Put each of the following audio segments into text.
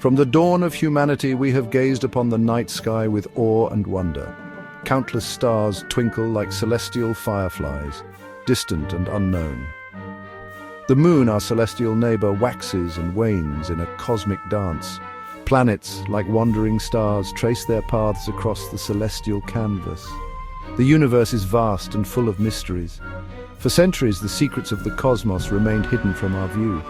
From the dawn of humanity, we have gazed upon the night sky with awe and wonder. Countless stars twinkle like celestial fireflies, distant and unknown. The moon, our celestial neighbor, waxes and wanes in a cosmic dance. Planets, like wandering stars, trace their paths across the celestial canvas. The universe is vast and full of mysteries. For centuries, the secrets of the cosmos remained hidden from our view.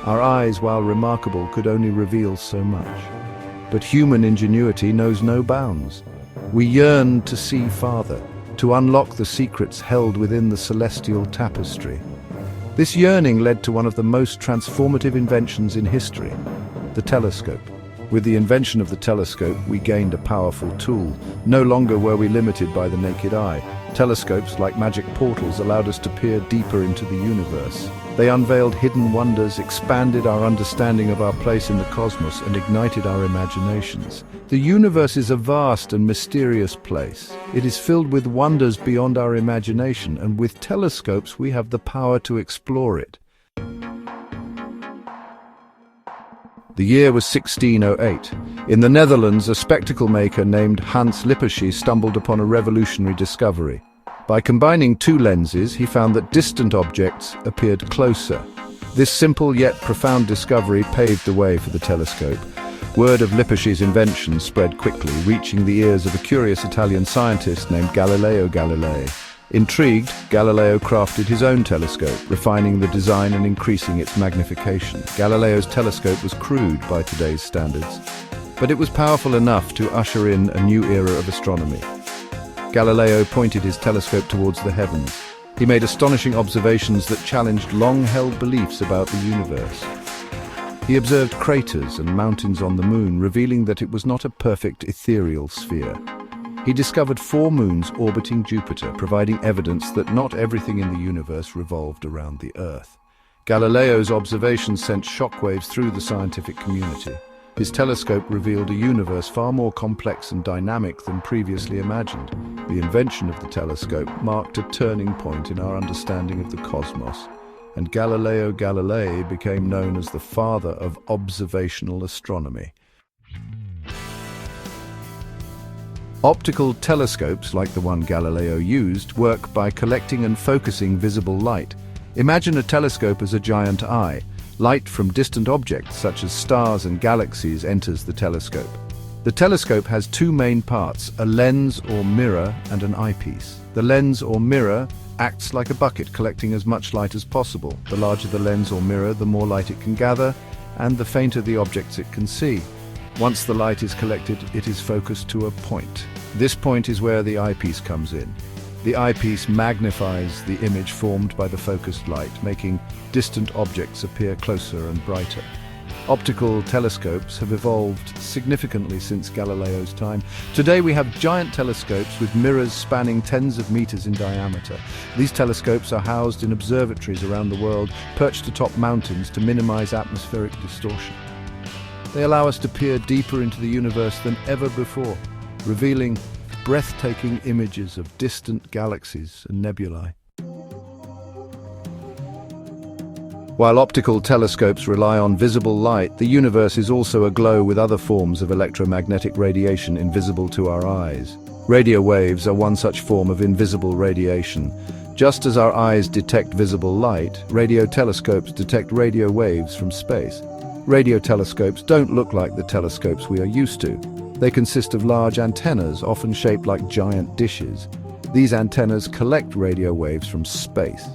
Our eyes, while remarkable, could only reveal so much. But human ingenuity knows no bounds. We yearn to see farther, to unlock the secrets held within the celestial tapestry. This yearning led to one of the most transformative inventions in history, the telescope. With the invention of the telescope, we gained a powerful tool. No longer were we limited by the naked eye. Telescopes, like magic portals, allowed us to peer deeper into the universe. They unveiled hidden wonders, expanded our understanding of our place in the cosmos, and ignited our imaginations. The universe is a vast and mysterious place. It is filled with wonders beyond our imagination, and with telescopes we have the power to explore it. The year was 1608. In the Netherlands, a spectacle maker named Hans Lippershey stumbled upon a revolutionary discovery. By combining two lenses, he found that distant objects appeared closer. This simple yet profound discovery paved the way for the telescope. Word of Lippershey's invention spread quickly, reaching the ears of a curious Italian scientist named Galileo Galilei. Intrigued, Galileo crafted his own telescope, refining the design and increasing its magnification. Galileo's telescope was crude by today's standards, but it was powerful enough to usher in a new era of astronomy. Galileo pointed his telescope towards the heavens. He made astonishing observations that challenged long-held beliefs about the universe. He observed craters and mountains on the moon, revealing that it was not a perfect ethereal sphere. He discovered 4 moons orbiting Jupiter, providing evidence that not everything in the universe revolved around the Earth. Galileo's observations sent shockwaves through the scientific community. His telescope revealed a universe far more complex and dynamic than previously imagined. The invention of the telescope marked a turning point in our understanding of the cosmos, and Galileo Galilei became known as the father of observational astronomy. Optical telescopes, like the one Galileo used, work by collecting and focusing visible light. Imagine a telescope as a giant eye. Light from distant objects, such as stars and galaxies, enters the telescope. The telescope has 2 main parts, a lens or mirror and an eyepiece. The lens or mirror acts like a bucket, collecting as much light as possible. The larger the lens or mirror, the more light it can gather, and the fainter the objects it can see. Once the light is collected, it is focused to a point. This point is where the eyepiece comes in. The eyepiece magnifies the image formed by the focused light, making distant objects appear closer and brighter. Optical telescopes have evolved significantly since Galileo's time. Today we have giant telescopes with mirrors spanning tens of meters in diameter. These telescopes are housed in observatories around the world, perched atop mountains to minimize atmospheric distortion. They allow us to peer deeper into the universe than ever before, revealing breathtaking images of distant galaxies and nebulae. While optical telescopes rely on visible light, the universe is also aglow with other forms of electromagnetic radiation invisible to our eyes. Radio waves are one such form of invisible radiation. Just as our eyes detect visible light, radio telescopes detect radio waves from space. Radio telescopes don't look like the telescopes we are used to. They consist of large antennas, often shaped like giant dishes. These antennas collect radio waves from space.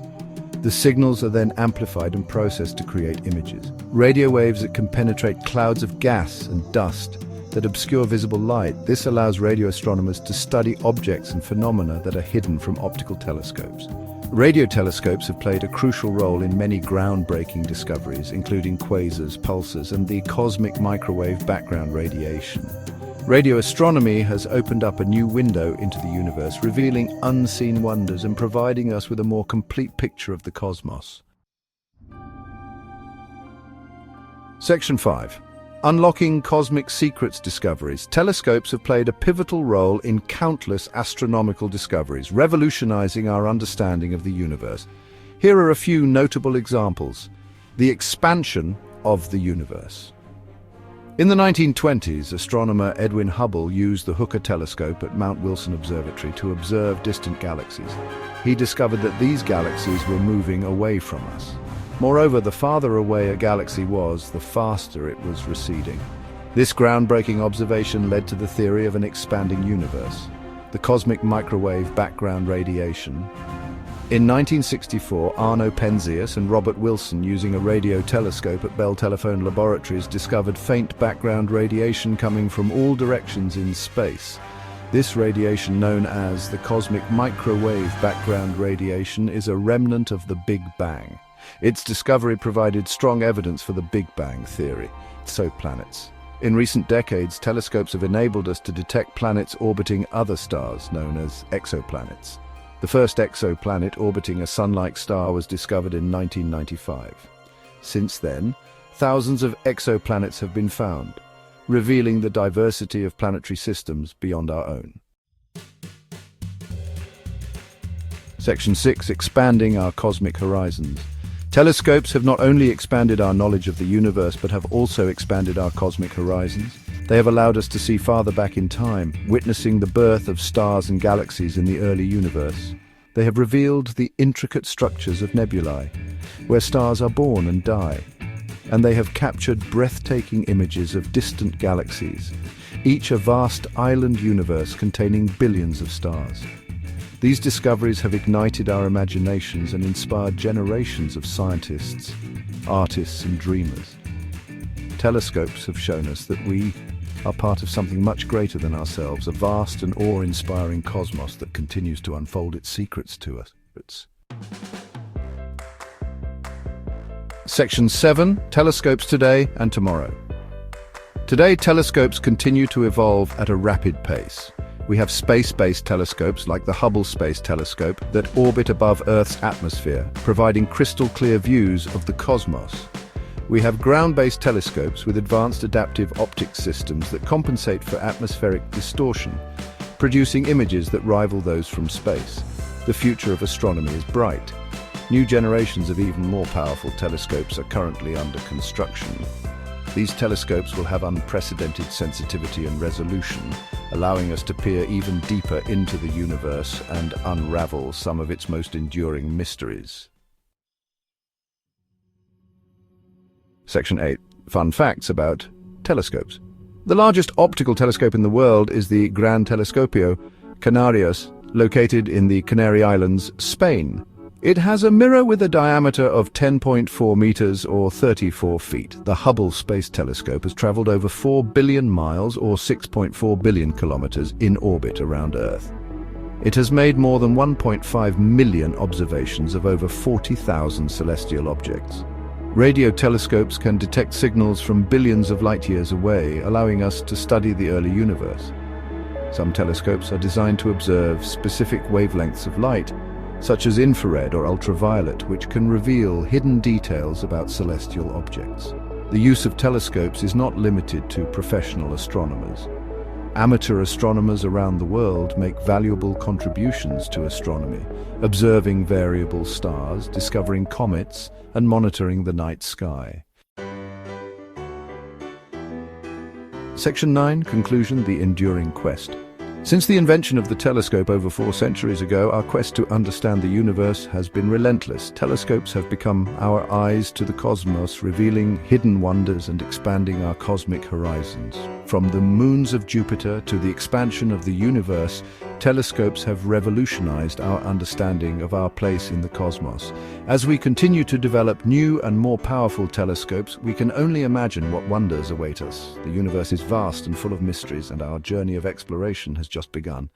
The signals are then amplified and processed to create images. Radio waves that can penetrate clouds of gas and dust that obscure visible light. This allows radio astronomers to study objects and phenomena that are hidden from optical telescopes. Radio telescopes have played a crucial role in many groundbreaking discoveries, including quasars, pulsars, and the cosmic microwave background radiation. Radio astronomy has opened up a new window into the universe, revealing unseen wonders and providing us with a more complete picture of the cosmos. Section 5. Unlocking cosmic secrets discoveries. Telescopes have played a pivotal role in countless astronomical discoveries, revolutionizing our understanding of the universe. Here are a few notable examples. The expansion of the universe. In the 1920s, astronomer Edwin Hubble used the Hooker telescope at Mount Wilson Observatory to observe distant galaxies. He discovered that these galaxies were moving away from us. Moreover, the farther away a galaxy was, the faster it was receding. This groundbreaking observation led to the theory of an expanding universe, the cosmic microwave background radiation. In 1964, Arno Penzias and Robert Wilson, using a radio telescope at Bell Telephone Laboratories, discovered faint background radiation coming from all directions in space. This radiation, known as the cosmic microwave background radiation, is a remnant of the Big Bang. Its discovery provided strong evidence for the Big Bang theory. So planets. In recent decades, telescopes have enabled us to detect planets orbiting other stars, known as exoplanets. The first exoplanet orbiting a Sun-like star was discovered in 1995. Since then, thousands of exoplanets have been found, revealing the diversity of planetary systems beyond our own. Section 6. Expanding our cosmic horizons. Telescopes have not only expanded our knowledge of the universe, but have also expanded our cosmic horizons. They have allowed us to see farther back in time, witnessing the birth of stars and galaxies in the early universe. They have revealed the intricate structures of nebulae, where stars are born and die. And they have captured breathtaking images of distant galaxies, each a vast island universe containing billions of stars. These discoveries have ignited our imaginations and inspired generations of scientists, artists, and dreamers. Telescopes have shown us that we are part of something much greater than ourselves, a vast and awe-inspiring cosmos that continues to unfold its secrets to us. Section 7. Telescopes today and tomorrow. Today, telescopes continue to evolve at a rapid pace. We have space-based telescopes like the Hubble Space Telescope that orbit above Earth's atmosphere, providing crystal-clear views of the cosmos. We have ground-based telescopes with advanced adaptive optics systems that compensate for atmospheric distortion, producing images that rival those from space. The future of astronomy is bright. New generations of even more powerful telescopes are currently under construction. These telescopes will have unprecedented sensitivity and resolution, allowing us to peer even deeper into the universe and unravel some of its most enduring mysteries. Section 8. Fun facts about telescopes. The largest optical telescope in the world is the Gran Telescopio Canarias, located in the Canary Islands, Spain. It has a mirror with a diameter of 10.4 meters or 34 feet. The Hubble Space Telescope has traveled over 4 billion miles or 6.4 billion kilometers in orbit around Earth. It has made more than 1.5 million observations of over 40,000 celestial objects. Radio telescopes can detect signals from billions of light years away, allowing us to study the early universe. Some telescopes are designed to observe specific wavelengths of light, such as infrared or ultraviolet, which can reveal hidden details about celestial objects. The use of telescopes is not limited to professional astronomers. Amateur astronomers around the world make valuable contributions to astronomy, observing variable stars, discovering comets, and monitoring the night sky. Section 9. Conclusion: the enduring quest. Since the invention of the telescope over 4 centuries ago, our quest to understand the universe has been relentless. Telescopes have become our eyes to the cosmos, revealing hidden wonders and expanding our cosmic horizons. From the moons of Jupiter to the expansion of the universe, telescopes have revolutionized our understanding of our place in the cosmos. As we continue to develop new and more powerful telescopes, we can only imagine what wonders await us. The universe is vast and full of mysteries, and our journey of exploration has just begun.